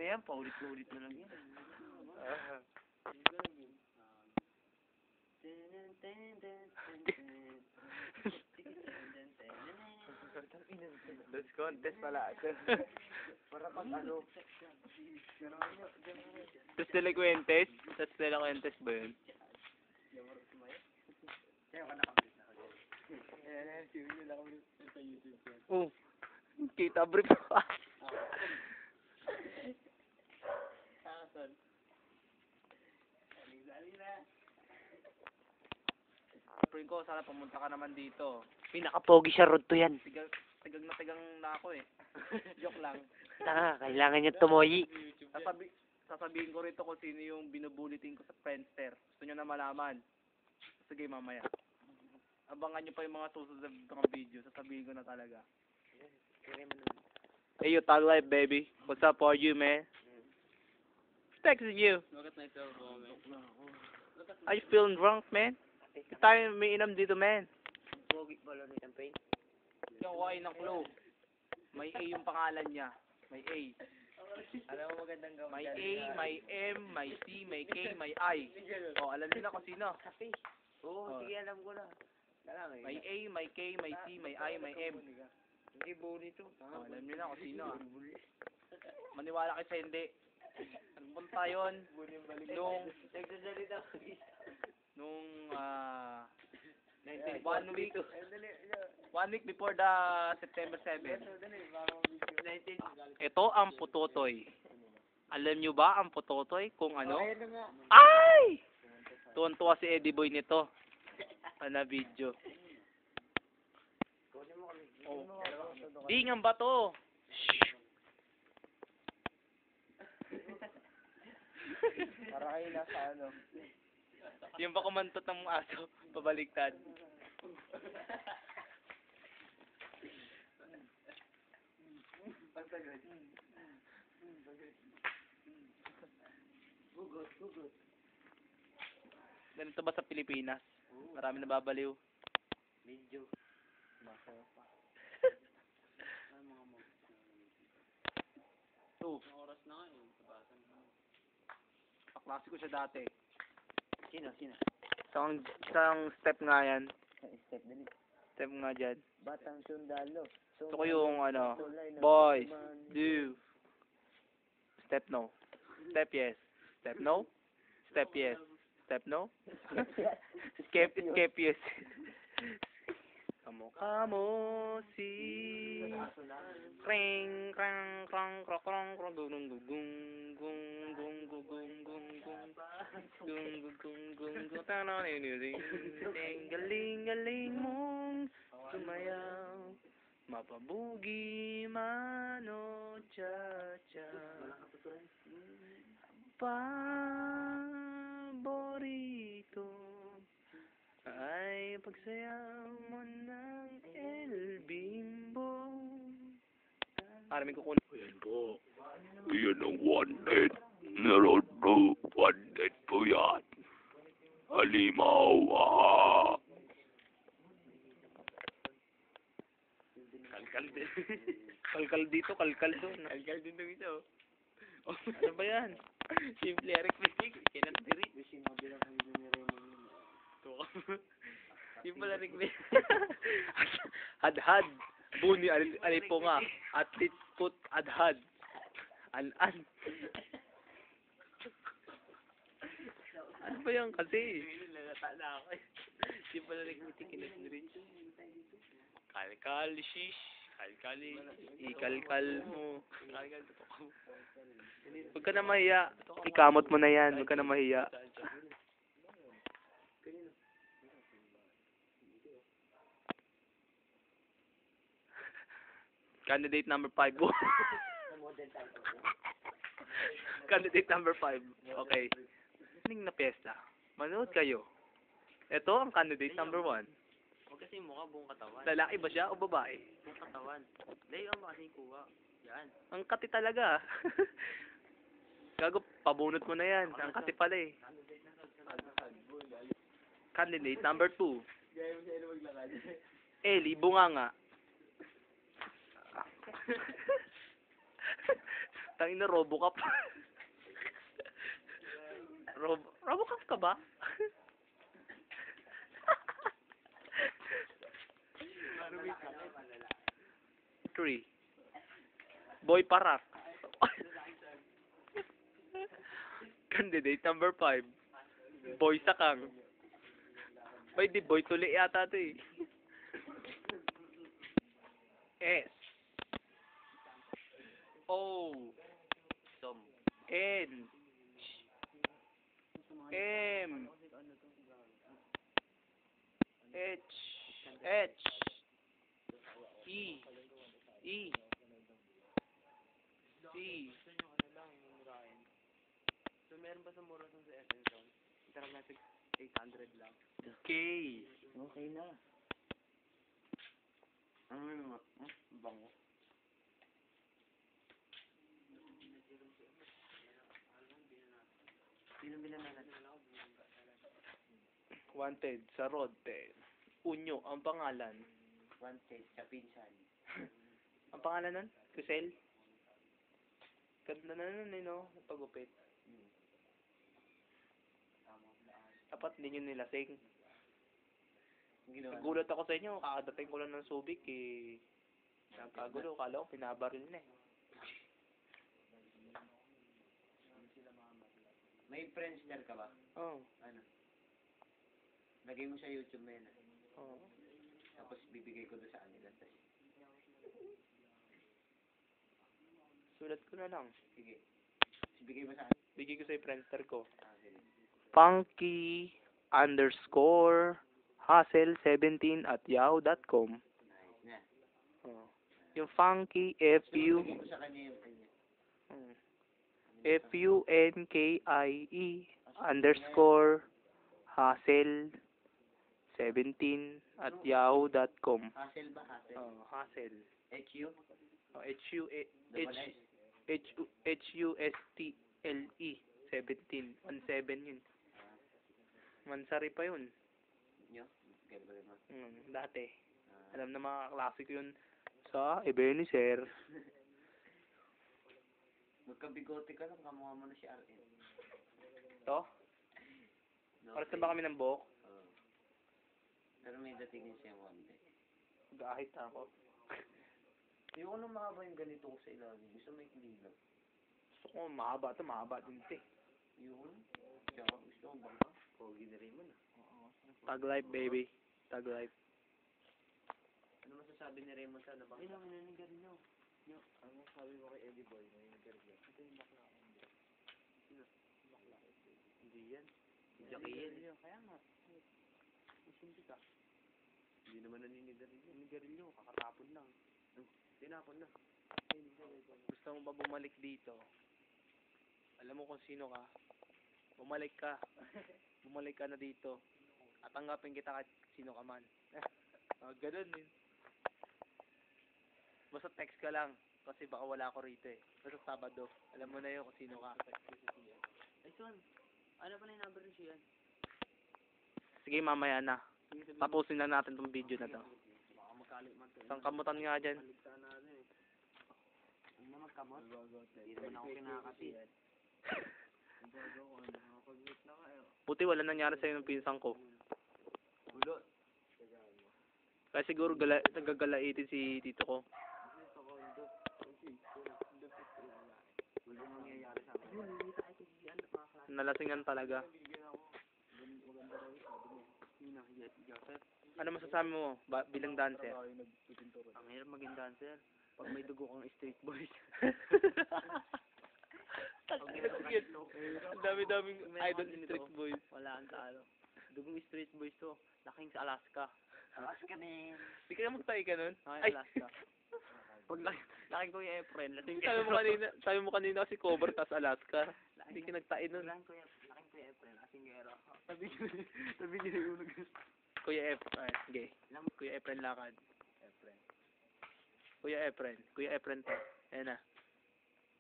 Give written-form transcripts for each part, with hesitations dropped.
yan, paulit-ulit na lang yan. Let's contest pala. Para pag ano. Tapos delinquentes? Tapos delinquentes ba yun? Kaya ka nakabit na ako. Ayan, sige nyo nakabit sa YouTube yan. Oh, kita brief pa. Saan? Dali na. Pring ko, sana pumunta ka naman dito. Pinaka-pogi siya, road to yan. Tigang na ako eh. Joke lang. Kailangan niya tumoyi. Sasabihin ko rito kung sino yung binubulitin ko sa Friendster. Gusto nyo na malaman. Sige, mamaya. Abangan nyo pa yung mga susunod na mga video. Sasabihin ko na talaga. Hey, you Tag Life, baby. What's up for you, man? Texting you. Are you feeling drunk, man? Hindi tayo may inam dito, man. Pogi pala ni Champagne. Yung kukain ng clue. May A yung pangalan niya. May A. Alam mo magandang gawin. May A, may M, may C, may K, may I. Oh, alam niyo na kung sino. Kape. Oo, sige, alam ko na. May A, may K, may C, may I, may M. Hindi buo nito. Oh, alam niyo na kung sino. Maniwala kayo sa hindi. Nagpunta yun nung 1 week before the September 7. Ito ang putotoy. Alam nyo ba ang putotoy kung ano? Ay! Tuwan-tuwa si Eddie Boy nito. Na video. Oh. Dingan ba to? Para kayo nasa ano. Yung ba kumantot ng aso, pabaliktad. Gugot. Ganito ba sa Pilipinas? Marami nababaliw. Video. Oras na nga eh. Kaklase ko siya dati. Sino? Isang step nga yan. Step dali. Step nga dyan. Batang sundalo. Ito ko yung ano, boys, do. Step no. Step yes. Step no. Step yes. Step no. Skip yes. Kamo si kring krang krang krang krang krang gung gung gung gung gung gung gung gung gung gung gung gung tanong ni galing mong sumayaw mapabugi mano cha cha paborito ay pagsayaw mo ng El Bimbo. Maraming kukunin. Ayan po. Ayan ang 1-8. Meron po. 1-8 po yan. Halimaw. Kalkal din. Kalkal dito, kalkal doon. Kalkal din doon ito. Oh, ano ba yan? Simple arithmetic. Cannot be read. Simple arithmetic. Hadhad. Buni alipo nga. Atit put adhad. An-an. Ano ba yan kasi? Simple arithmetic. Cannot be read. Kalkal, shish. Kalkali. Ikalkal mo. Huwag ka na mahiya. Ikamot mo na yan. Huwag ka na mahiya. Candidate number 5. Candidate number 5. Okay. Maning na piyesta. Manood kayo. Ito ang candidate number 1. Kasi mukha buong katawan. Lalaki ba siya o babae? Buong katawan. Dahil ang kasi kuha. Yan. Ang kati talaga. Gago, pabunot mo na yan. Ang kati pala eh. Candidate number 2. Eli, bunganga. Tangina, Robocop. Robocop ka ba? Three. Boy Parak. Candidate number 5. Boy Sakang. Bay, di Boy Tuli yata ito eh. S. O. N. M. H. H. E. E. C. So, meron ba sa mura sa SM Zone? Tara natin 800 lang. K. Okay na. Ano yun mo? Bango. Sino bilang natin? Wanted sa road 10. Unyo ang pangalan. Wanted sa pinsan. Ang pangalan nun? Kusel? Ganda na nun eh, no? Pagupit. Dapat hindi nyo nilasing. Nagulat ako sa inyo, kakadating ko lang ng Subic eh. Nagkagulo, kala ko pinabaril na eh. May Friendster ka ba? Oo. Ano? Lagay mo sa YouTube mo yun. Oo. Tapos bibigay ko doon sa kanila. Tapos, Sulat ko na lang. sige. Bigay mo sa akin. Bigay ko sa Friendster ko. Sige. funky_hustle17@yahoo.com. Nice na. Oh. Yung funky, So, bigay ko sa kanya yung kanya. funkie_hustle17@yahoo.com. Hassle ba? Hassle? Oh, hustle. H-U? Oh, Double S. Hustle 17. 17 yun. Mansari pa yun. Nyo? Ganda rin mo. Dati. Alam na mga klase ko yun sa Ebenezer. Magkabigote ka lang, kamukha mo na si RN. To? No, Paras na ba kami ng buhok? Oo. Pero may datingin siya one day. Gahit ako. Ayoko nang mahaba yung ganito ko sa ilalim. Gusto may kililang. Gusto ko mahaba ito, mahaba din ito eh. Ayoko nang. Tsaka gusto ko baka. Pogi na rin mo na. Tag life baby. Tag life. Ano masasabi ni Raymond sa labang? Ay, namin nanigar niyo. Ano sabi mo kay Eddie Boy? Nanigar niya. Ito yung bakla ko. Sino? Bakla ko. Hindi yan. Si Jackie yan. Kaya nga. Isindi ka. Hindi naman naninigar niyo. Nanigar niyo. Kakatapon lang. Tinapon na. Gusto mo ba bumalik dito? Alam mo kung sino ka? Bumalik ka. Bumalik ka na dito. At tanggapin kita kahit sino ka man. Ganun eh. Basta text ka lang. Kasi baka wala ako rito eh. Basta Sabado. Alam mo na yun kung sino ka. Ay, son. Ano pala yung number ni Sian? Sige, mamaya na. Tapusin na natin tong video na to. Baka magkalit man to. Isang kamutan nga dyan. Kaligtaan na ano eh. Ano na magkamot? Hindi naman ako kinakati. Buti wala nangyari sa'yo ng pinsang ko. Ulot. Kaya siguro nagagalaitin si tito ko. Walang mangyayari sa akin. Nalasingan talaga. Ano masasabi mo bilang dancer? Ang hirap maging dancer. Pag may dugo kang street boys. Ang dami-daming idol street boys. Wala kang talo. Dugong street boys to. Laking sa Alaska. Alaska din. Di ka na magtahi ka nun? Ay, Alaska. Pag laking Kuya Efren. Sabi mo kanina kasi cover tas Alaska. Hindi ka nagtahi nun. Laking Kuya Efren. Asingero. Sabi niya yung unog. Kuya Efren. Sige. Kuya Efren lakad. Kuya Efren to. Ayan na.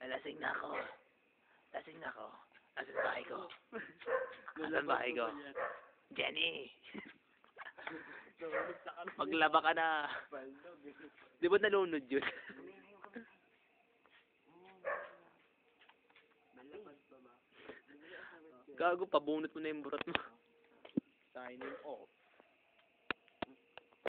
Lasing na ako. Asan bahay ko? Asan bahay ko? Jenny! Maglaba ka na. Di ba nalunod yun? Gago, pabunot mo na yung burat mo. Signing off.